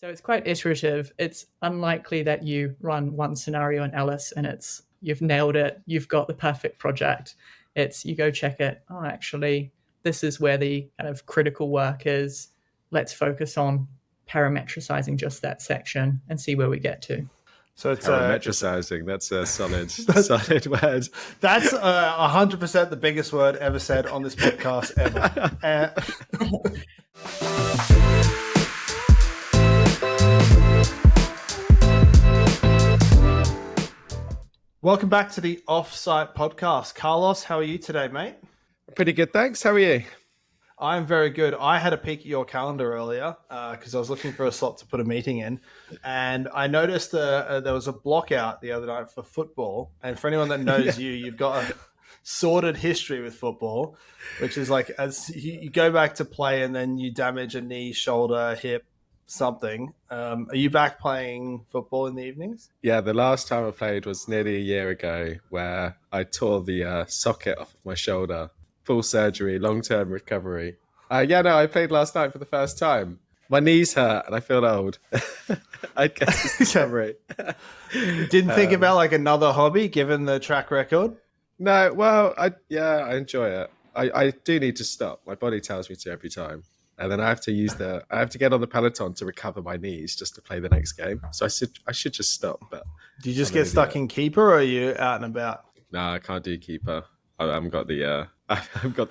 So it's quite iterative. It's unlikely that you run one scenario in Alice and you've nailed it, you've got the perfect project. It's you go check it. Oh, actually, this is where the kind of critical work is. Let's focus on parametricizing just that section and see where we get to. So it's parametricizing. That's a solid word. That's 100% the biggest word ever said on this podcast ever. Welcome back to the Offsite Podcast. Carlos, how are you today, mate? Pretty good, thanks. How are you? I'm very good. I had a peek at your calendar earlier because I was looking for a slot to put a meeting in, and I noticed there was a block out the other night for football. And for anyone that knows you've got a sordid history with football, which is like as you go back to play and then you damage a knee, shoulder, hip, something. Are you back playing football in the evenings? Yeah, the last time I played was nearly a year ago, where I tore the socket off of my shoulder. Full surgery, long-term recovery. I played last night for the first time. My knees hurt and I feel old. I guess it's recovery. Didn't think about like another hobby given the track record? No, well, I enjoy it. I do need to stop. My body tells me to every time. And then I have to get on the Peloton to recover my knees just to play the next game. So I should just stop. But do you just get stuck in keeper, or are you out and about? No, I can't do keeper. I haven't got the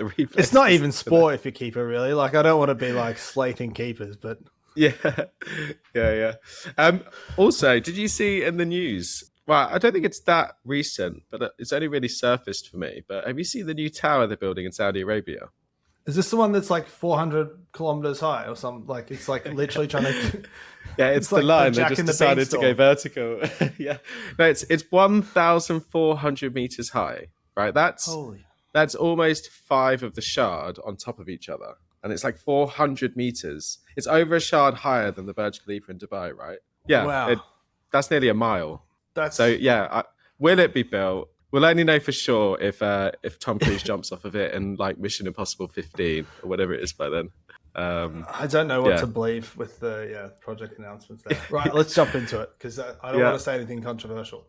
reflex. It's not even sport if you keeper, really. Like, I don't want to be like slating keepers, but yeah. Also, did you see in the news? Well, I don't think it's that recent, but it's only really surfaced for me. But have you seen the new tower they're building in Saudi Arabia? Is this the one that's like 400 kilometers high or something? Like it's like literally trying to. Yeah, it's the like line. They just decided to go vertical. Yeah, no, it's 1,400 meters high. Right, that's almost 5 of the Shard on top of each other, and it's like 400 meters. It's over a Shard higher than the Burj Khalifa in Dubai, right? Yeah, wow. That's nearly a mile. Will it be built? We'll only know for sure if Tom Cruise jumps off of it in like Mission Impossible 15 or whatever it is by then. I don't know what to believe with the project announcements there. Right, let's jump into it because I don't want to say anything controversial.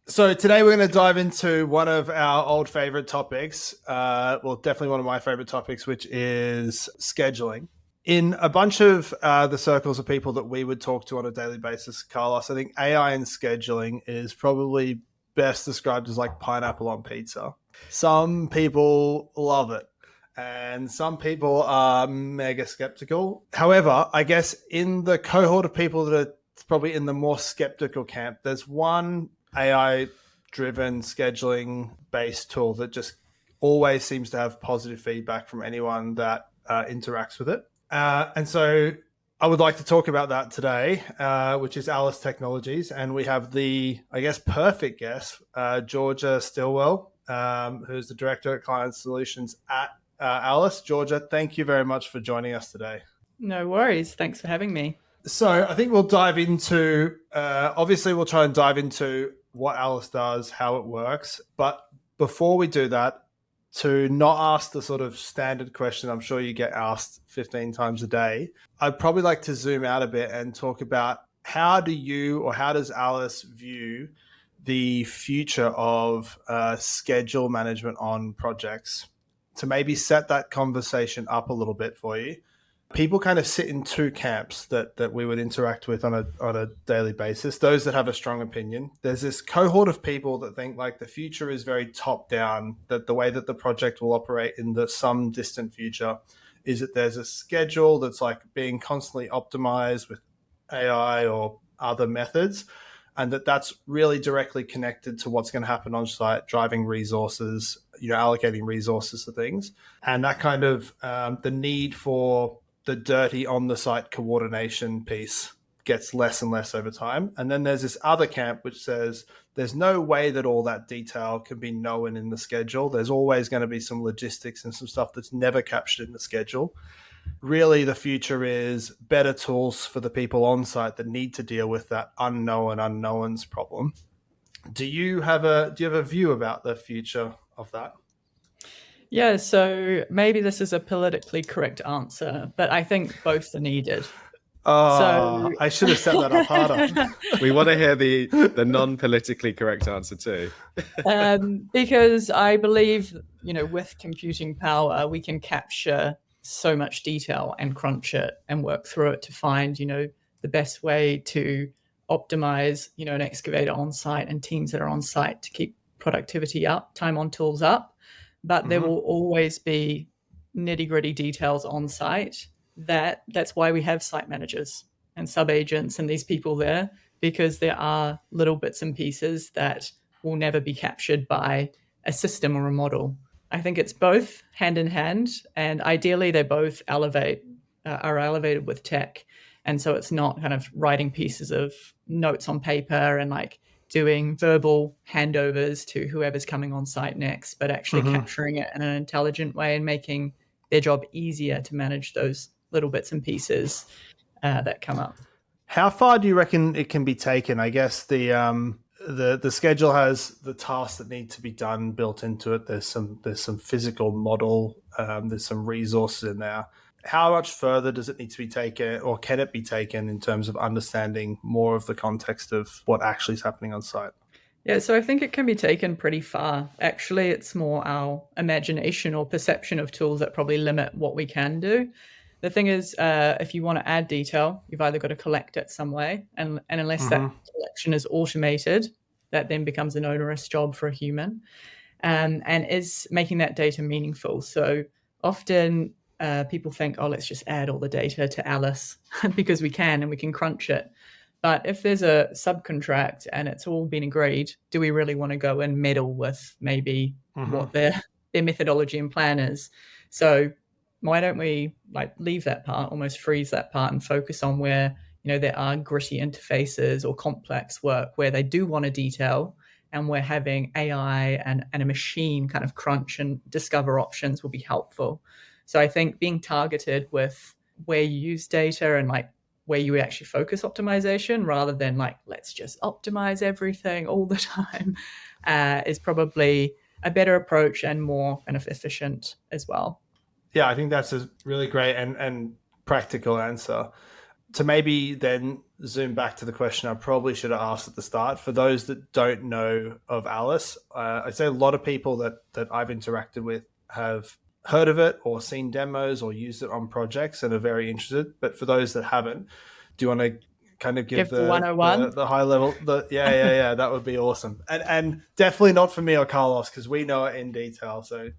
So today we're going to dive into one of our old favorite topics. Definitely one of my favorite topics, which is scheduling. In a bunch of the circles of people that we would talk to on a daily basis, Carlos, I think AI and scheduling is probably best described as like pineapple on pizza. Some people love it and some people are mega skeptical. However, I guess in the cohort of people that are probably in the more skeptical camp, there's one AI-driven scheduling-based tool that just always seems to have positive feedback from anyone that interacts with it. And so I would like to talk about that today, which is Alice Technologies. And we have the, I guess, perfect guest, Georgia Stillwell, who's the Director of Client Solutions at Alice. Georgia, thank you very much for joining us today. No worries. Thanks for having me. So I think we'll dive into, obviously we'll try and dive into what Alice does, how it works. But before we do that, to not ask the sort of standard question I'm sure you get asked 15 times a day, I'd probably like to zoom out a bit and talk about how does Alice view the future of schedule management on projects, to maybe set that conversation up a little bit for you. People kind of sit in two camps that we would interact with on a daily basis. Those that have a strong opinion. There's this cohort of people that think like the future is very top down, that the way that the project will operate in some distant future is that there's a schedule that's like being constantly optimized with AI or other methods, and that's really directly connected to what's going to happen on site, driving resources, allocating resources to things. And that kind of the need for the dirty on-the-site coordination piece gets less and less over time. And then there's this other camp which says there's no way that all that detail can be known in the schedule. There's always going to be some logistics and some stuff that's never captured in the schedule. Really, the future is better tools for the people on site that need to deal with that unknown unknowns problem. Do you have a view about the future of that? Yeah, so maybe this is a politically correct answer, but I think both are needed. Oh, I should have set that up harder. We want to hear the non-politically correct answer too. Because I believe, with computing power, we can capture so much detail and crunch it and work through it to find, the best way to optimize, an excavator on site and teams that are on site to keep productivity up, time on tools up. But there will always be nitty-gritty details on site. That's why we have site managers and sub-agents and these people there, because there are little bits and pieces that will never be captured by a system or a model. I think it's both hand in hand, and ideally they both are elevated with tech. And so it's not kind of writing pieces of notes on paper and like doing verbal handovers to whoever's coming on site next, but actually capturing it in an intelligent way and making their job easier to manage those little bits and pieces that come up. How far do you reckon it can be taken? I guess the schedule has the tasks that need to be done built into it. There's some physical model. There's some resources in there. How much further does it need to be taken, or can it be taken in terms of understanding more of the context of what actually is happening on site? Yeah, so I think it can be taken pretty far. Actually, it's more our imagination or perception of tools that probably limit what we can do. The thing is, if you want to add detail, you've either got to collect it some way, and unless that collection is automated, that then becomes an onerous job for a human, and is making that data meaningful. So often people think, oh, let's just add all the data to Alice because we can and we can crunch it. But if there's a subcontract and it's all been agreed, do we really want to go and meddle with maybe what their methodology and plan is? So why don't we leave that part, almost freeze that part, and focus on where there are gritty interfaces or complex work where they do want to detail, and where having AI and a machine kind of crunch and discover options will be helpful. So I think being targeted with where you use data and where you actually focus optimization rather than let's just optimize everything all the time is probably a better approach and more kind of efficient as well. Yeah, I think that's a really great and practical answer. To maybe then zoom back to the question I probably should have asked at the start. For those that don't know of Alice, I'd say a lot of people that I've interacted with have heard of it or seen demos or used it on projects and are very interested. But for those that haven't, do you want to kind of give the 101? The high level? Yeah, that would be awesome. And definitely not for me or Carlos, because we know it in detail. So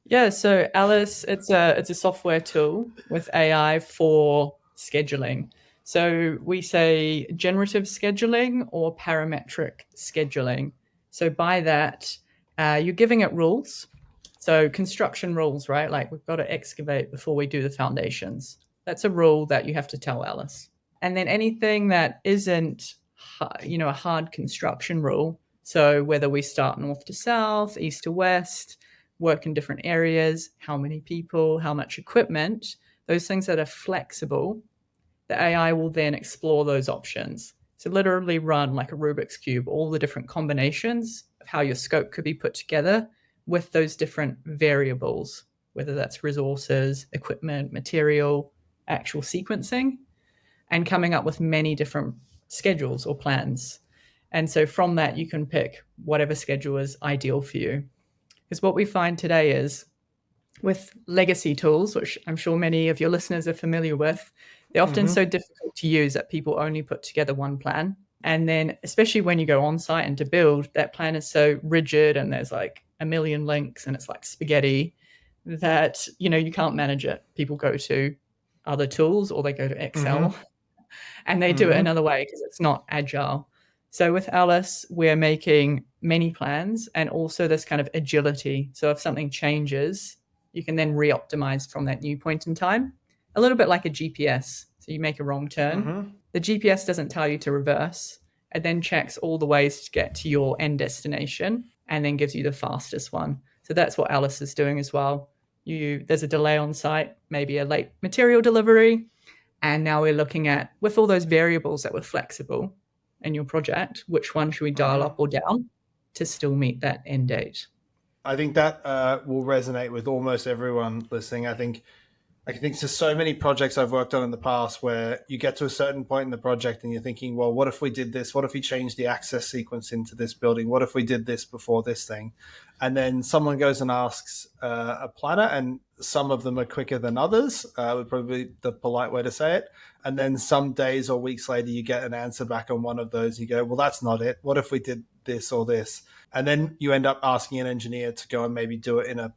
yeah, so Alice, it's a software tool with AI for scheduling. So we say generative scheduling or parametric scheduling. So by that, you're giving it rules. So construction rules, right? Like we've got to excavate before we do the foundations. That's a rule that you have to tell Alice. And then anything that isn't, a hard construction rule. So whether we start north to south, east to west, work in different areas, how many people, how much equipment, those things that are flexible, the AI will then explore those options. So literally run like a Rubik's Cube, all the different combinations of how your scope could be put together with those different variables, whether that's resources, equipment, material, actual sequencing, and coming up with many different schedules or plans. And so from that, you can pick whatever schedule is ideal for you. Because what we find today is with legacy tools, which I'm sure many of your listeners are familiar with, they're often so difficult to use that people only put together one plan. And then especially when you go on site and to build, that plan is so rigid and there's like a million links and it's like spaghetti that, you can't manage it. People go to other tools or they go to Excel and they do it another way because it's not agile. So with Alice, we're making many plans and also this kind of agility. So if something changes, you can then re-optimize from that new point in time, a little bit like a GPS. So you make a wrong turn. The GPS doesn't tell you to reverse. It then checks all the ways to get to your end destination and then gives you the fastest one. So that's what Alice is doing as well. There's a delay on site, maybe a late material delivery. And now we're looking at, with all those variables that were flexible in your project, which one should we dial up or down to still meet that end date? I think that will resonate with almost everyone listening. I think I think there's so many projects I've worked on in the past where you get to a certain point in the project and you're thinking, well, what if we did this? What if we changed the access sequence into this building? What if we did this before this thing? And then someone goes and asks a planner, and some of them are quicker than others, would probably be the polite way to say it. And then some days or weeks later, you get an answer back on one of those. You go, well, that's not it. What if we did this or this? And then you end up asking an engineer to go and maybe do it in a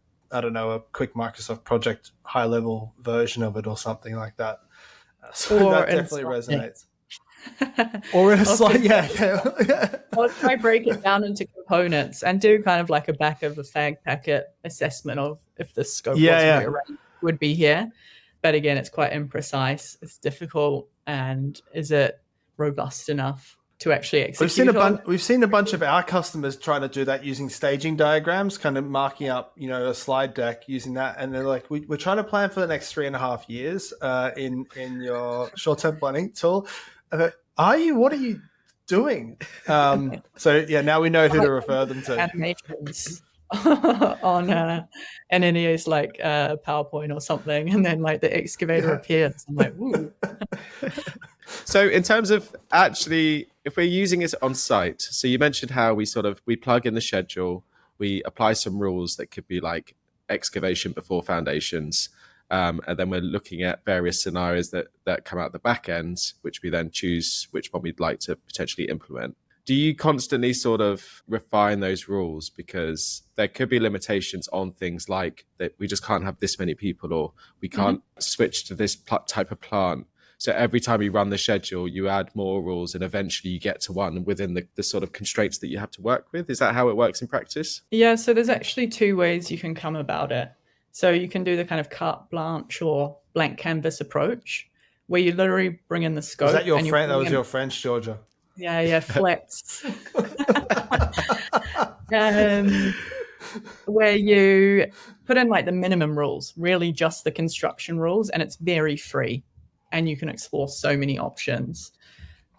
quick Microsoft project high level version of it or something like that. So that definitely resonates. Or in a slide, yeah. I'll try break it down into components and do kind of like a back of a fag packet assessment of if the scope rearranged would be here. But again, it's quite imprecise. It's difficult, and is it robust enough to actually execute? We've seen a bunch of our customers trying to do that using staging diagrams, kind of marking up, a slide deck using that, and they're like, we're trying to plan for the next 3.5 years in your short-term planning tool. Are you? What are you doing? So yeah, now we know who to refer them to. Animations on an NEA's like PowerPoint or something, and then like the excavator appears. I'm like, ooh. So in terms of actually, if we're using it on site, so you mentioned how we plug in the schedule, we apply some rules that could be like excavation before foundations, and then we're looking at various scenarios that come out the back end, which we then choose which one we'd like to potentially implement. Do you constantly sort of refine those rules? Because there could be limitations on things like that we just can't have this many people, or we can't switch to this type of plant. So every time you run the schedule, you add more rules, and eventually you get to one within the sort of constraints that you have to work with. Is that how it works in practice? Yeah, so there's actually 2 ways you can come about it. So you can do the kind of carte blanche or blank canvas approach, where you literally bring in the scope. Was that your friend? That was your French, Georgia. Yeah, flex. Where you put in like the minimum rules, really just the construction rules, and it's very free. And you can explore so many options.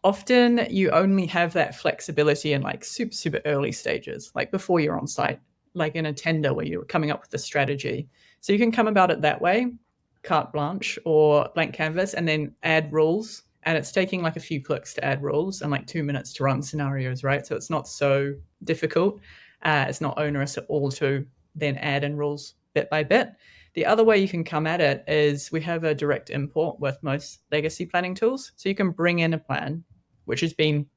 Often you only have that flexibility in like super, super early stages, like before you're on site, like in a tender where you're coming up with a strategy. So you can come about it that way, carte blanche or blank canvas, and then add rules. And it's taking like a few clicks to add rules and like 2 minutes to run scenarios, right? So it's not so difficult. It's not onerous at all to then add in rules bit by bit. The other way you can come at it is we have a direct import with most legacy planning tools. So you can bring in a plan, which has been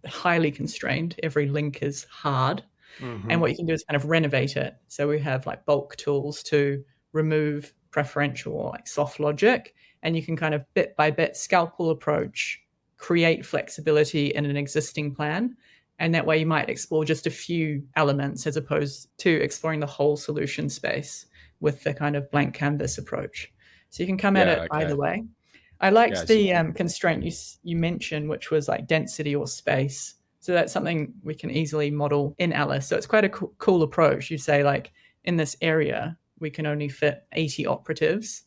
highly constrained. Every link is hard. And what you can do is kind of renovate it. So we have like bulk tools to remove preferential or like soft logic. And you can kind of bit by bit scalpel approach, create flexibility in an existing plan. And that way you might explore just a few elements as opposed to exploring the whole solution space with the kind of blank canvas approach. So you can come at it either way. I liked the constraint you mentioned, which was like density or space. So that's something we can easily model in Alice. So it's quite a cool approach. You say like, in this area, we can only fit 80 operatives,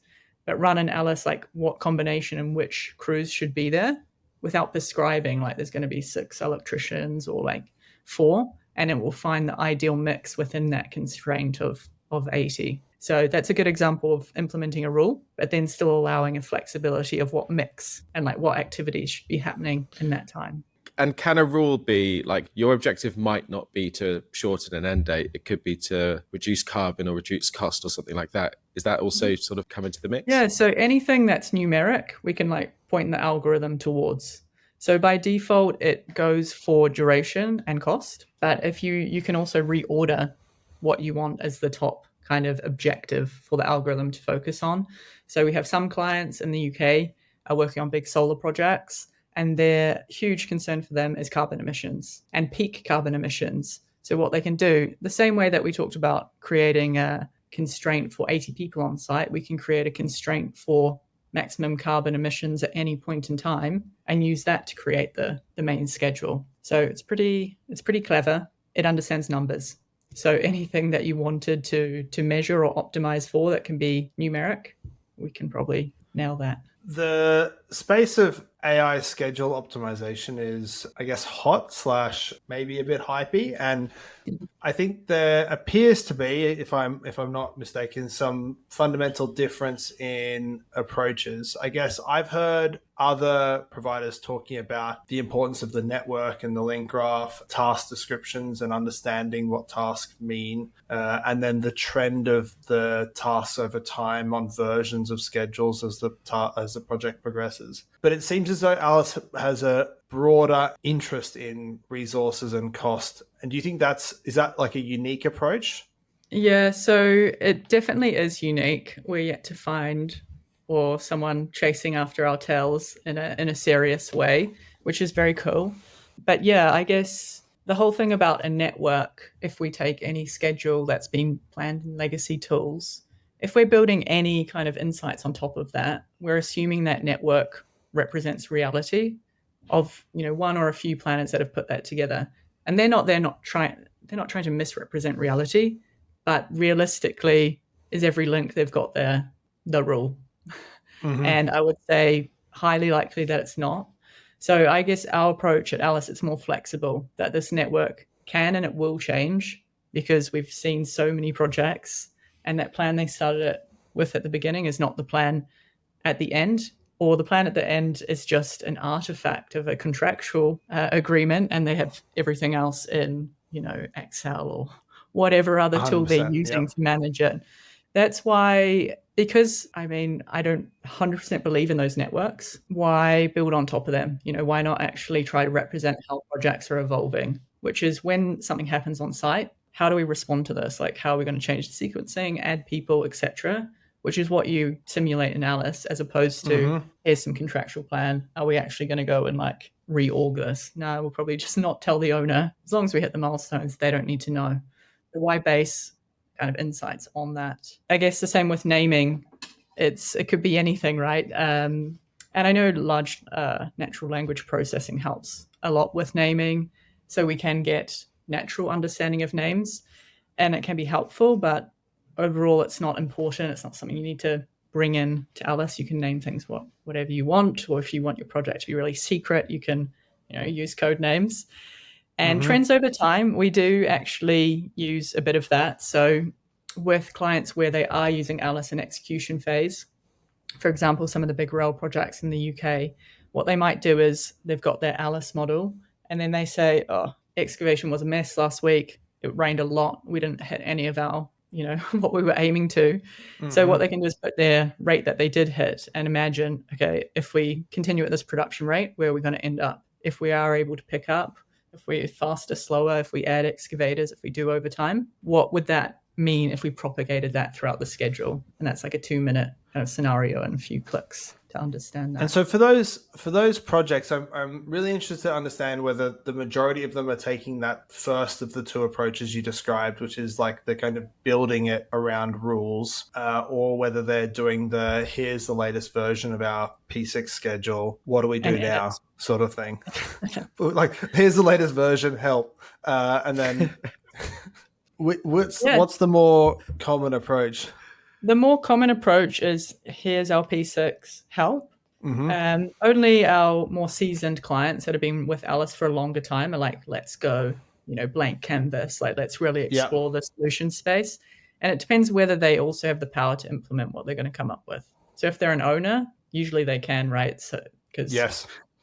but run in Alice, like what combination and which crews should be there without prescribing, like there's going to be 6 electricians or like 4, and it will find the ideal mix within that constraint of 80. So that's a good example of implementing a rule, but then still allowing a flexibility of what mix and like what activities should be happening in that time. And can a rule be like your objective might not be to shorten an end date? It could be to reduce carbon or reduce cost or something like that. Is that also sort of come into the mix? Yeah, so anything that's numeric, we can like point the algorithm towards. So by default, it goes for duration and cost. But if you can also reorder what you want as the top kind of objective for the algorithm to focus on. So we have some clients in the UK are working on big solar projects, and their huge concern for them is carbon emissions and peak carbon emissions. So what they can do, the same way that we talked about creating a constraint for 80 people on site, we can create a constraint for maximum carbon emissions at any point in time and use that to create the main schedule. So it's pretty clever. It understands numbers. So anything that you wanted to measure or optimize for that can be numeric, we can probably nail that. space of AI schedule optimization is, I guess, hot / maybe a bit hypey, and I think there appears to be, if I'm not mistaken, some fundamental difference in approaches. I guess I've heard other providers talking about the importance of the network and the link graph, task descriptions, and understanding what tasks mean, and then the trend of the tasks over time on versions of schedules as the project progresses. But it seems as though Alice has a broader interest in resources and cost. And do you think is that like a unique approach? Yeah, so it definitely is unique. We're yet to find or someone chasing after our tails in a serious way, which is very cool. But yeah, I guess the whole thing about a network, if we take any schedule that's been planned in legacy tools, if we're building any kind of insights on top of that, we're assuming that network represents reality of, one or a few planners that have put that together. And they're not trying to misrepresent reality, but realistically, is every link they've got there the rule? Mm-hmm. And I would say highly likely that it's not. So I guess our approach at Alice, it's more flexible, that this network can and it will change because we've seen so many projects, and that plan they started with at the beginning is not the plan at the end, or the plan at the end is just an artifact of a contractual agreement, and they have everything else in, Excel or whatever other tool they're using to manage it. That's why, because I don't 100% believe in those networks, why build on top of them? Why not actually try to represent how projects are evolving, which is when something happens on site, how do we respond to this? Like, how are we going to change the sequencing, add people, etc., which is what you simulate in Alice, as opposed to here's some contractual plan. Are we actually going to go and reorg this? No, we'll probably just not tell the owner. As long as we hit the milestones, they don't need to know. The why base kind of insights on that. I guess the same with naming. It could be anything, right? And I know large natural language processing helps a lot with naming, so we can get natural understanding of names, and it can be helpful, but overall it's not important. It's not something you need to bring in to Alice. You can name things whatever you want, or if you want your project to be really secret, you can use code names. And trends over time, we do actually use a bit of that. So with clients where they are using Alice in execution phase, for example, some of the big rail projects in the UK, what they might do is they've got their Alice model, and then they say, excavation was a mess last week. It rained a lot. We didn't hit any of our, what we were aiming to. So what they can do is put their rate that they did hit and imagine, okay, if we continue at this production rate, where are we going to end up? If we are able to pick up, if we're faster, slower, if we add excavators, if we do overtime, what would that mean if we propagated that throughout the schedule? And that's like a 2-minute kind of scenario and a few clicks to understand that. And so for those projects, I'm really interested to understand whether the majority of them are taking that first of the two approaches you described, which is like the kind of building it around rules, or whether they're doing here's the latest version of our P6 schedule, what do we do now sort of thing. Like, here's the latest version, help. And then what's the more common approach? The more common approach is, here's our P6, help. Only our more seasoned clients that have been with Alice for a longer time are like, let's go, blank canvas. Like, let's really explore the solution space. And it depends whether they also have the power to implement what they're going to come up with. So if they're an owner, usually they can, right? So because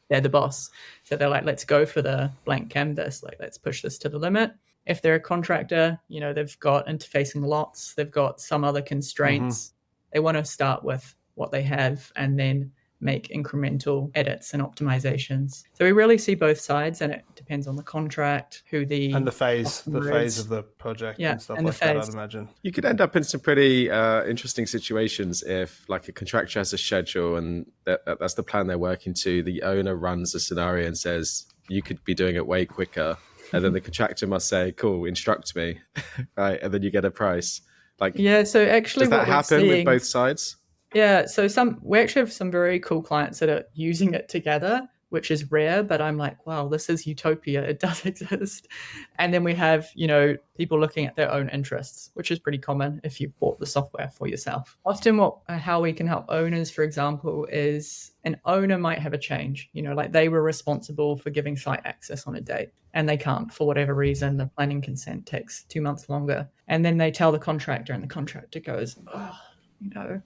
they're the boss. So they're like, let's go for the blank canvas. Like, let's push this to the limit. If they're a contractor, they've got interfacing lots, they've got some other constraints. They want to start with what they have and then make incremental edits and optimizations. So we really see both sides, and it depends on the contract, and the phase of the project and stuff and like that, I'd imagine. You could end up in some pretty interesting situations if, like, a contractor has a schedule and that's the plan they're working to. The owner runs a scenario and says, you could be doing it way quicker. And then the contractor must say, cool, instruct me, right? And then you get a price. So actually, does that happen with both sides? Yeah, so we actually have some very cool clients that are using it together, which is rare, but I'm like, wow, this is utopia. It does exist. And then we have, people looking at their own interests, which is pretty common if you've bought the software for yourself. Often how we can help owners, for example, is an owner might have a change, like they were responsible for giving site access on a date and they can't for whatever reason. The planning consent takes 2 months longer. And then they tell the contractor and the contractor goes, oh,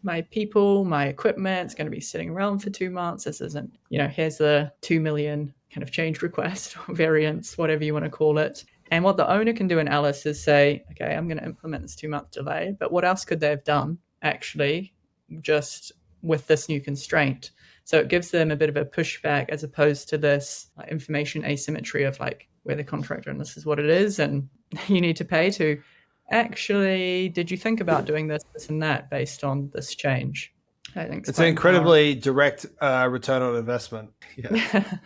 my people, my equipment is going to be sitting around for 2 months. This isn't, here's the 2 million kind of change request or variance, whatever you want to call it. And what the owner can do in Alice is say, okay, I'm going to implement this 2-month delay, but what else could they have done actually just with this new constraint? So it gives them a bit of a pushback as opposed to this information asymmetry of like, we're the contractor and this is what it is and you need to pay to, actually, did you think about doing this and that based on this change? I think it's an incredibly direct return on investment. Yeah.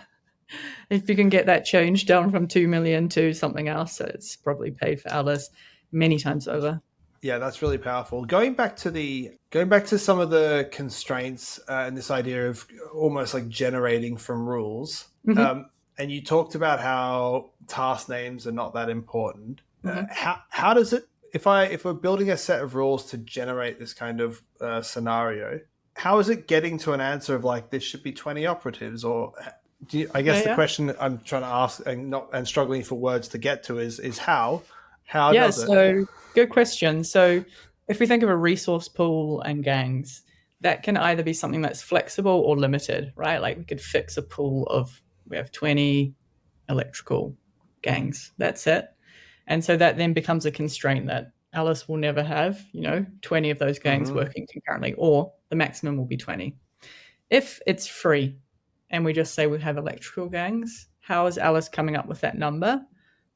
If you can get that change down from 2 million to something else, it's probably paid for Alice many times over. Yeah, that's really powerful. Going back to some of the constraints and this idea of almost like generating from rules. Mm-hmm. And you talked about how task names are not that important. Mm-hmm. How does it, if we're building a set of rules to generate this kind of scenario, how is it getting to an answer of like this should be 20 operatives? Or the question I'm trying to ask and struggling for words to get to is how does it? So good question. So if we think of a resource pool and gangs, that can either be something that's flexible or limited, right? Like we could fix a pool of, we have 20 electrical gangs, that's it. And so that then becomes a constraint that Alice will never have, 20 of those gangs working concurrently, or the maximum will be 20. If it's free and we just say we have electrical gangs, how is Alice coming up with that number?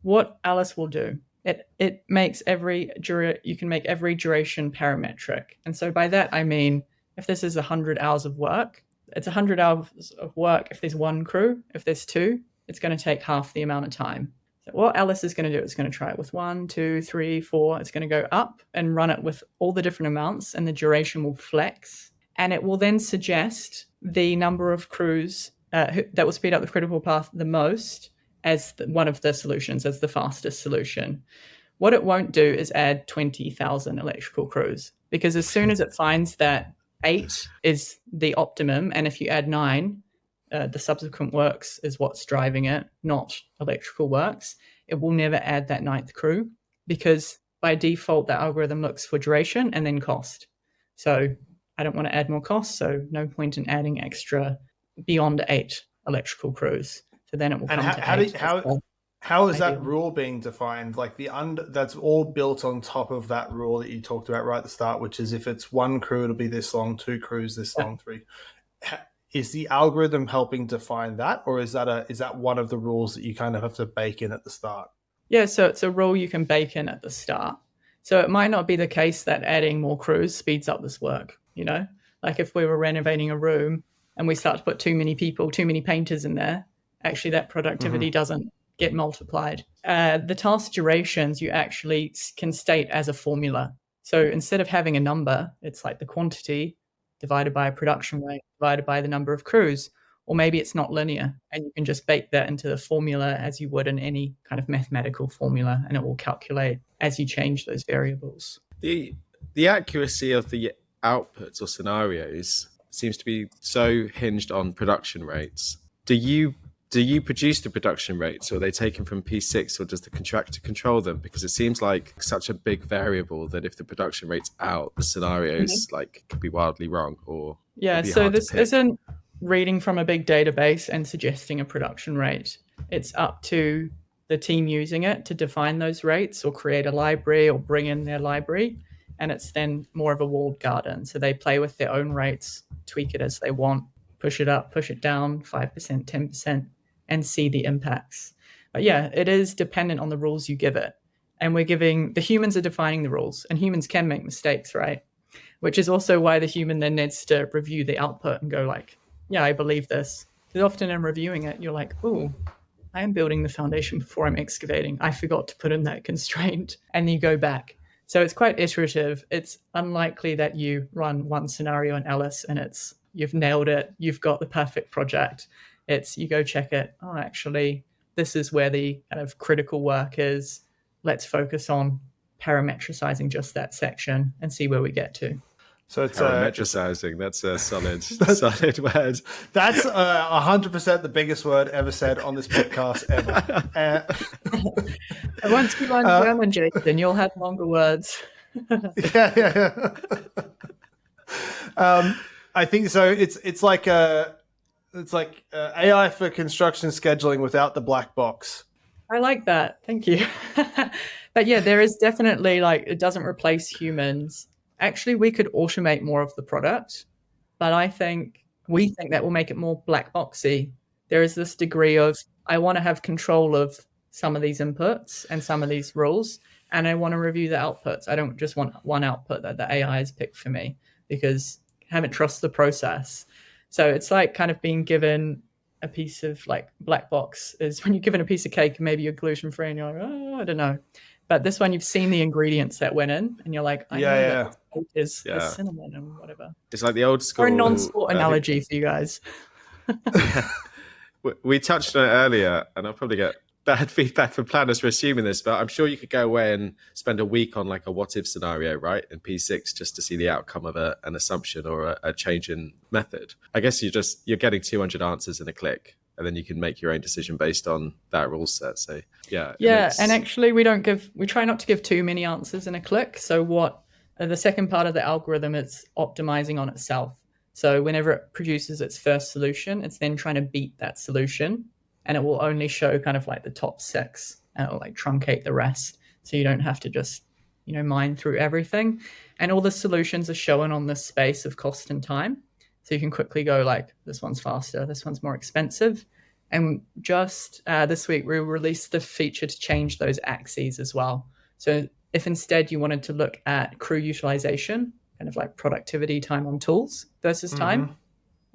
What Alice will do, it makes you can make every duration parametric. And so by that, I mean, if this is 100 hours of work, it's 100 hours of work. If there's one crew, if there's two, it's going to take half the amount of time. So what Alice is going to do is going to try it with 1, 2, 3, 4. It's going to go up and run it with all the different amounts, and the duration will flex. And it will then suggest the number of crews that will speed up the critical path the most as one of the solutions, as the fastest solution. What it won't do is add 20,000 electrical crews, because as soon as it finds that 8 is the optimum, and if you add 9, the subsequent works is what's driving it, not electrical works, it will never add that 9th crew, because by default, the algorithm looks for duration and then cost. So I don't want to add more costs, so no point in adding extra beyond 8 electrical crews. So then it will come to 8. How is that rule being defined? Like that's all built on top of that rule that you talked about right at the start, which is if it's 1 crew, it'll be this long, 2 crews, this long, 3. Is the algorithm helping define that, or is that one of the rules that you kind of have to bake in at the start? Yeah, so it's a rule you can bake in at the start. So it might not be the case that adding more crews speeds up this work, Like if we were renovating a room and we start to put too many people, too many painters in there, actually that productivity doesn't get multiplied. The task durations you actually can state as a formula. So instead of having a number, it's like the quantity divided by a production rate, divided by the number of crews, or maybe it's not linear, and you can just bake that into the formula as you would in any kind of mathematical formula, and it will calculate as you change those variables. The accuracy of the outputs or scenarios seems to be so hinged on production rates. Do you produce the production rates, or are they taken from P6, or does the contractor control them? Because it seems like such a big variable that if the production rate's out, the scenarios could be wildly wrong. Or so this isn't reading from a big database and suggesting a production rate. It's up to the team using it to define those rates or create a library or bring in their library. And it's then more of a walled garden. So they play with their own rates, tweak it as they want, push it up, push it down, 5%, 10%. And see the impacts. But yeah, it is dependent on the rules you give it. And the humans are defining the rules, and humans can make mistakes, right? Which is also why the human then needs to review the output and go like, yeah, I believe this. Because often in reviewing it, you're like, oh, I am building the foundation before I'm excavating. I forgot to put in that constraint. And then you go back. So it's quite iterative. It's unlikely that you run one scenario in Alice and you've nailed it. You've got the perfect project. It's you go check it. Oh, actually, this is where the kind of critical work is. Let's focus on parametricizing just that section and see where we get to. So it's parametricizing. That's a solid word. That's 100% the biggest word ever said on this podcast ever. Once you learn German, Jason, you'll have longer words. Yeah. I think so. It's like AI for construction scheduling without the black box. I like that. Thank you. But yeah, there is definitely it doesn't replace humans. Actually, we could automate more of the product, but we think that will make it more black boxy. There is this degree of, I want to have control of some of these inputs and some of these rules, and I want to review the outputs. I don't just want one output that the AI has picked for me because I haven't trust the process. So it's like kind of being given a piece of black box is when you're given a piece of cake, maybe you're gluten free and you're like, oh, I don't know. But this one, you've seen the ingredients that went in, and you're like, I know that is cinnamon and whatever. It's like the old school. Or a non-sport analogy for you guys. We touched on it earlier, and I'll probably get bad feedback from planners for assuming this, but I'm sure you could go away and spend a week on a what-if scenario, right, in P6 just to see the outcome of an assumption or a change in method. I guess you're getting 200 answers in a click, and then you can make your own decision based on that rule set. So and actually we try not to give too many answers in a click. So the second part of the algorithm is optimizing on itself. So whenever it produces its first solution, it's then trying to beat that solution, and it will only show kind of the top 6, and it'll truncate the rest. So you don't have to just, mine through everything. And all the solutions are shown on this space of cost and time. So you can quickly go this one's faster, this one's more expensive. And just this week, we released the feature to change those axes as well. So if instead you wanted to look at crew utilization, kind of productivity, time on tools versus time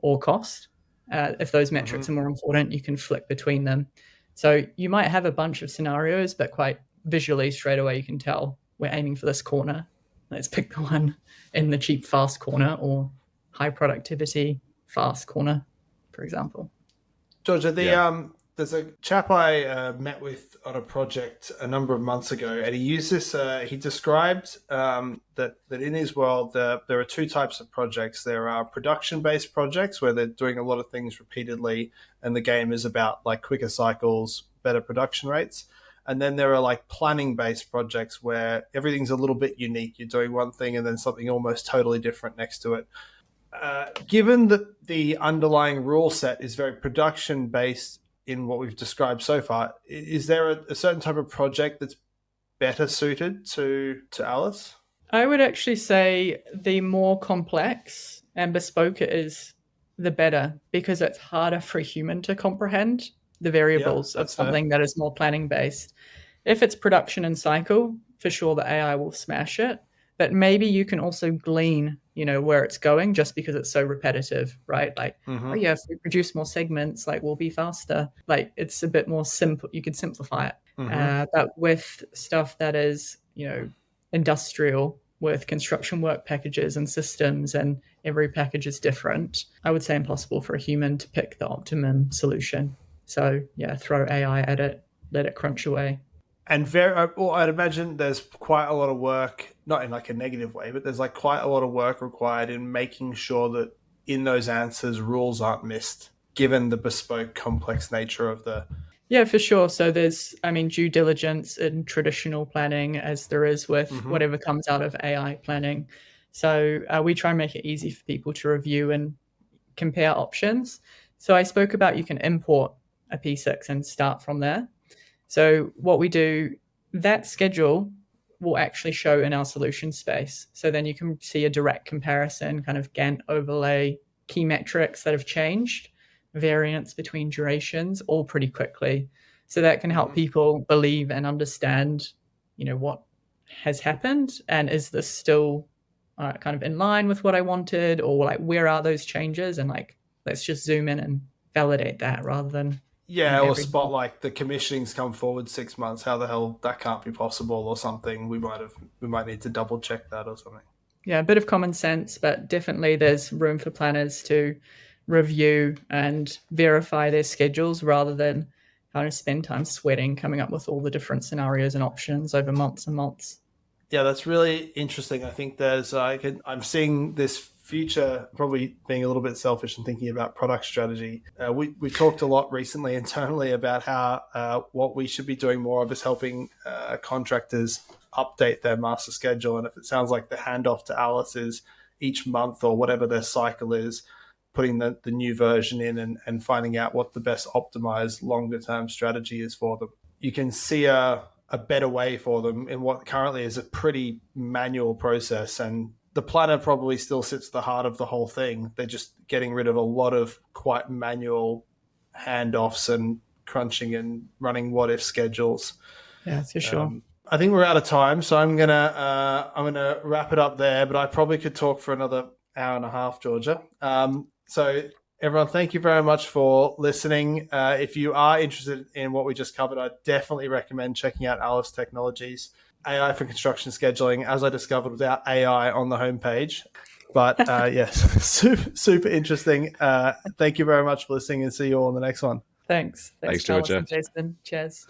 or cost, if those metrics are more important, you can flick between them. So you might have a bunch of scenarios, but quite visually straight away, you can tell we're aiming for this corner. Let's pick the one in the cheap, fast corner or high productivity, fast corner, for example. Georgia, there's a chap I met with on a project a number of months ago, and he used this. He described that in his world, there are 2 types of projects. There are production-based projects where they're doing a lot of things repeatedly, and the game is about quicker cycles, better production rates. And then there are planning-based projects where everything's a little bit unique. You're doing one thing and then something almost totally different next to it. Given that the underlying rule set is very production-based in what we've described so far, is there a certain type of project that's better suited to Alice? I would actually say the more complex and bespoke it is, the better, because it's harder for a human to comprehend the variables of something that is more planning-based. If it's production and cycle, for sure the AI will smash it. But maybe you can also glean, where it's going just because it's so repetitive, right? If we produce more segments, we'll be faster. It's a bit more simple. You could simplify it. But with stuff that is, industrial, with construction work packages and systems, and every package is different, I would say impossible for a human to pick the optimum solution. So throw AI at it, let it crunch away. And I'd imagine there's quite a lot of work, not in a negative way, but there's quite a lot of work required in making sure that in those answers, rules aren't missed, given the bespoke, complex nature of the... Yeah, for sure. So there's, due diligence in traditional planning, as there is with whatever comes out of AI planning. So we try and make it easy for people to review and compare options. So I spoke about you can import a P6 and start from there. So what we do, that schedule will actually show in our solution space. So then you can see a direct comparison, kind of Gantt overlay, key metrics that have changed, variance between durations, all pretty quickly. So that can help people believe and understand, what has happened, and is this still kind of in line with what I wanted, or where are those changes, and let's just zoom in and validate that rather than... Yeah, or spot the commissioning's come forward 6 months. How the hell that can't be possible, or something? We might need to double check that or something. Yeah, a bit of common sense, but definitely there's room for planners to review and verify their schedules rather than kind of spend time sweating, coming up with all the different scenarios and options over months and months. Yeah, that's really interesting. I think I'm seeing this future, probably being a little bit selfish and thinking about product strategy. We talked a lot recently internally about how what we should be doing more of is helping contractors update their master schedule. And if it sounds like the handoff to Alice is each month or whatever their cycle is, putting the new version in and finding out what the best optimized longer term strategy is for them. You can see a better way for them in what currently is a pretty manual process. And the planner probably still sits at the heart of the whole thing. They're just getting rid of a lot of quite manual handoffs and crunching and running what if schedules. Yeah, for sure. I think we're out of time, so I'm gonna wrap it up there. But I probably could talk for another hour and a half, Georgia. So everyone, thank you very much for listening. If you are interested in what we just covered, I definitely recommend checking out Alice Technologies. AI for construction scheduling, as I discovered, without AI on the homepage. But yes, super interesting. Thank you very much for listening, and see you all in the next one. Thanks, Georgia. Jason. Cheers.